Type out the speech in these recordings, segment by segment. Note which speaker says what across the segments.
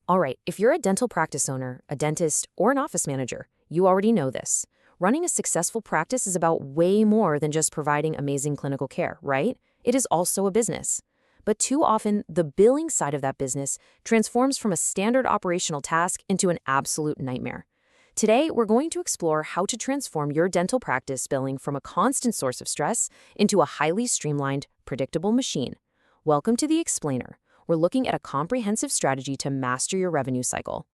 Speaker 1: All right, if you're a dental practice owner, a dentist, or an office manager, you already know this. Running a successful practice is about way more than just providing amazing clinical care, right? It is also a business. But too often, the billing side of that business transforms from a standard operational task into an absolute nightmare. Today, we're going to explore how to transform your dental practice billing from a constant source of stress into a highly streamlined, predictable machine. Welcome to The Explainer. We're looking at a comprehensive strategy to master your revenue cycle.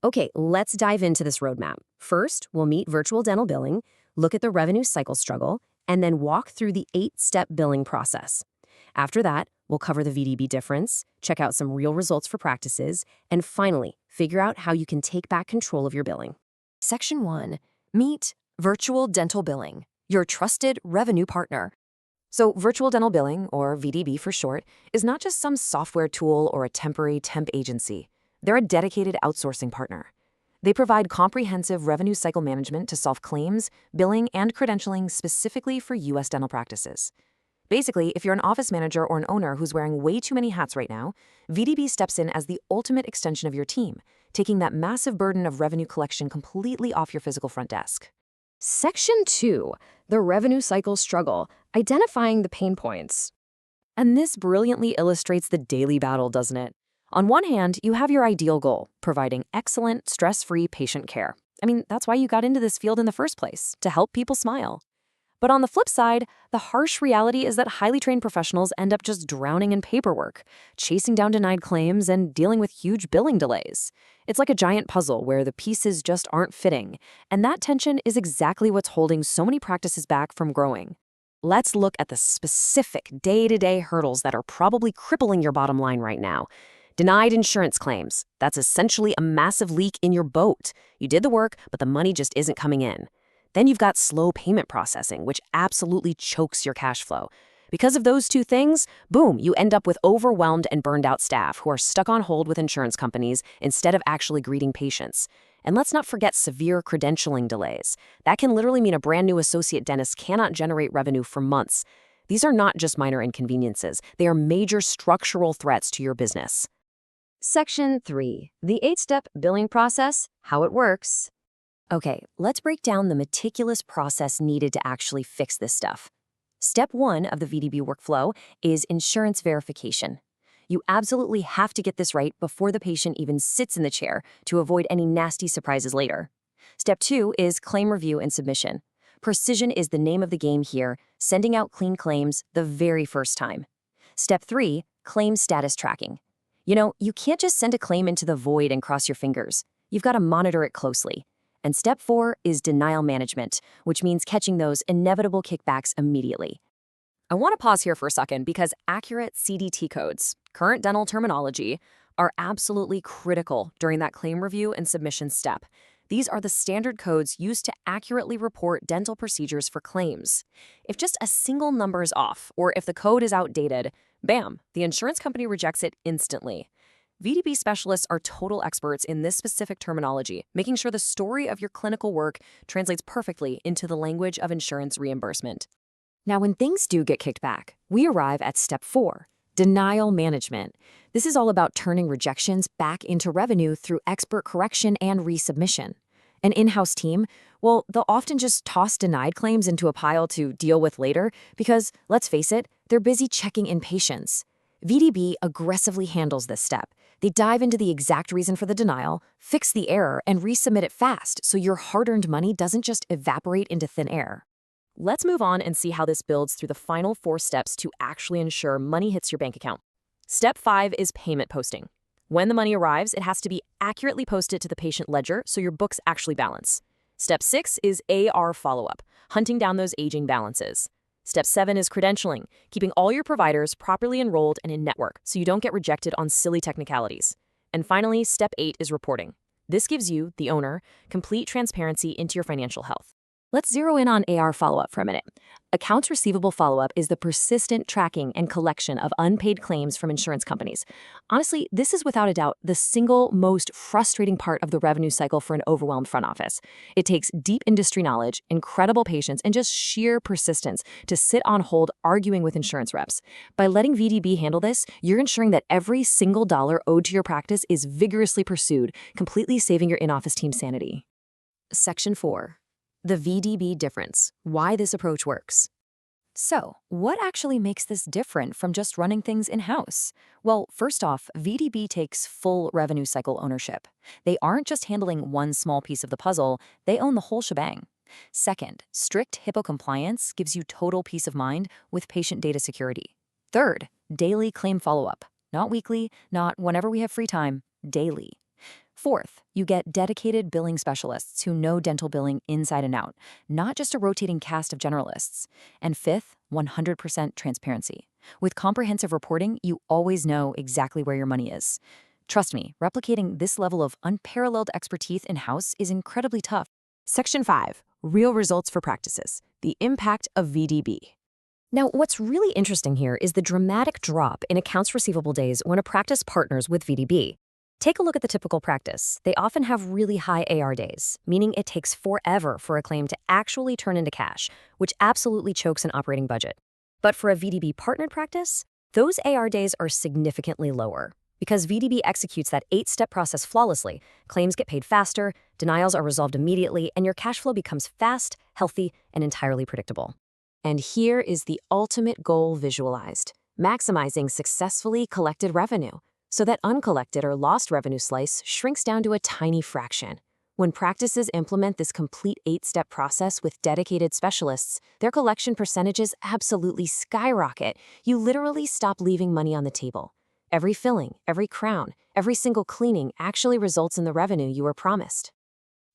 Speaker 1: Okay, let's dive into this roadmap. First, we'll meet virtual dental billing, look at the revenue cycle struggle, and then walk through the 8-step billing process. After that, we'll cover the VDB difference, check out some real results for practices, and finally, figure out how you can take back control of your billing. Section 1. Meet virtual dental billing, your trusted revenue partner. So virtual dental billing, or VDB for short, is not just some software tool or a temporary temp agency. They're a dedicated outsourcing partner. They provide comprehensive revenue cycle management to solve claims, billing, and credentialing specifically for U.S. dental practices. Basically, if you're an office manager or an owner who's wearing way too many hats right now, VDB steps in as the ultimate extension of your team, taking that massive burden of revenue collection completely off your physical front desk. Section 2. The revenue cycle struggle, identifying the pain points. And this brilliantly illustrates the daily battle, doesn't it? On one hand, you have your ideal goal, providing excellent, stress-free patient care. I mean, that's why you got into this field in the first place, to help people smile. But on the flip side, the harsh reality is that highly trained professionals end up just drowning in paperwork, chasing down denied claims, and dealing with huge billing delays. It's like a giant puzzle where the pieces just aren't fitting, and that tension is exactly what's holding so many practices back from growing. Let's look at the specific day-to-day hurdles that are probably crippling your bottom line right now. Denied insurance claims. That's essentially a massive leak in your boat. You did the work, but the money just isn't coming in. Then you've got slow payment processing, which absolutely chokes your cash flow. Because of those two things, boom, you end up with overwhelmed and burned out staff who are stuck on hold with insurance companies instead of actually greeting patients. And let's not forget severe credentialing delays. That can literally mean a brand new associate dentist cannot generate revenue for months. These are not just minor inconveniences. They are major structural threats to your business. Section 3. The 8-step billing process, how it works. Okay, let's break down the meticulous process needed to actually fix this stuff. Step 1 of the VDB workflow is insurance verification. You absolutely have to get this right before the patient even sits in the chair to avoid any nasty surprises later. Step 2 is claim review and submission. Precision is the name of the game here, sending out clean claims the very first time. Step 3, claim status tracking. You can't just send a claim into the void and cross your fingers. You've got to monitor it closely. And step 4 is denial management, which means catching those inevitable kickbacks immediately. I want to pause here for a second because accurate CDT codes, current dental terminology, are absolutely critical during that claim review and submission step. These are the standard codes used to accurately report dental procedures for claims. If just a single number is off, or if the code is outdated, bam, the insurance company rejects it instantly. VDB specialists are total experts in this specific terminology, making sure the story of your clinical work translates perfectly into the language of insurance reimbursement. Now, when things do get kicked back, we arrive at step 4, denial management. This is all about turning rejections back into revenue through expert correction and resubmission. An in-house team, well, they'll often just toss denied claims into a pile to deal with later because, let's face it, they're busy checking in patients. VDB aggressively handles this step. They dive into the exact reason for the denial, fix the error, and resubmit it fast so your hard-earned money doesn't just evaporate into thin air. Let's move on and see how this builds through the final 4 steps to actually ensure money hits your bank account. Step 5 is payment posting. When the money arrives, it has to be accurately posted to the patient ledger so your books actually balance. Step 6 is AR follow-up, hunting down those aging balances. Step 7 is credentialing, keeping all your providers properly enrolled and in network so you don't get rejected on silly technicalities. And finally, step 8 is reporting. This gives you, the owner, complete transparency into your financial health.
Speaker 2: Let's zero in on AR follow-up for a minute. Accounts receivable follow-up is the persistent tracking and collection of unpaid claims from insurance companies. Honestly, this is without a doubt the single most frustrating part of the revenue cycle for an overwhelmed front office. It takes deep industry knowledge, incredible patience, and just sheer persistence to sit on hold arguing with insurance reps. By letting VDB handle this, you're ensuring that every single dollar owed to your practice is vigorously pursued, completely saving your in-office team's sanity.
Speaker 1: Section 4. The VDB difference. Why this approach works. So, what actually makes this different from just running things in-house? Well, first off, VDB takes full revenue cycle ownership. They aren't just handling one small piece of the puzzle, they own the whole shebang. Second, strict HIPAA compliance gives you total peace of mind with patient data security. Third, daily claim follow-up. Not weekly, not whenever we have free time, daily. Fourth, you get dedicated billing specialists who know dental billing inside and out, not just a rotating cast of generalists. And fifth, 100% transparency. With comprehensive reporting, you always know exactly where your money is. Trust me, replicating this level of unparalleled expertise in-house is incredibly tough. Section 5. Real results for practices. The impact of VDB. Now, what's really interesting here is the dramatic drop in accounts receivable days when a practice partners with VDB. Take a look at the typical practice. They often have really high AR days, meaning it takes forever for a claim to actually turn into cash, which absolutely chokes an operating budget. But for a VDB partnered practice, those AR days are significantly lower. Because VDB executes that 8-step process flawlessly, claims get paid faster, denials are resolved immediately, and your cash flow becomes fast, healthy, and entirely predictable. And here is the ultimate goal visualized: maximizing successfully collected revenue, so that uncollected or lost revenue slice shrinks down to a tiny fraction. When practices implement this complete 8-step process with dedicated specialists, their collection percentages absolutely skyrocket. You literally stop leaving money on the table. Every filling, every crown, every single cleaning actually results in the revenue you were promised.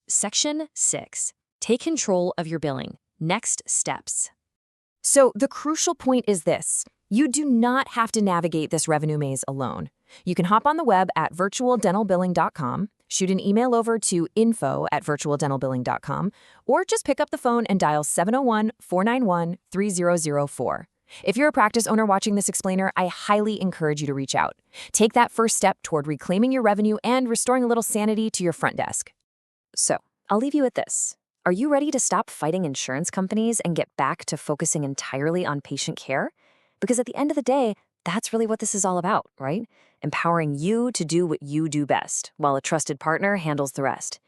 Speaker 1: Section 6. Take control of your billing. Next steps. So the crucial point is this: you do not have to navigate this revenue maze alone. You can hop on the web at virtualdentalbilling.com, shoot an email over to info@virtualdentalbilling.com, or just pick up the phone and dial 701-491-3004. If you're a practice owner watching this explainer, I highly encourage you to reach out. Take that first step toward reclaiming your revenue and restoring a little sanity to your front desk. So, I'll leave you with this. Are you ready to stop fighting insurance companies and get back to focusing entirely on patient care? Because at the end of the day, that's really what this is all about, right? Empowering you to do what you do best, while a trusted partner handles the rest.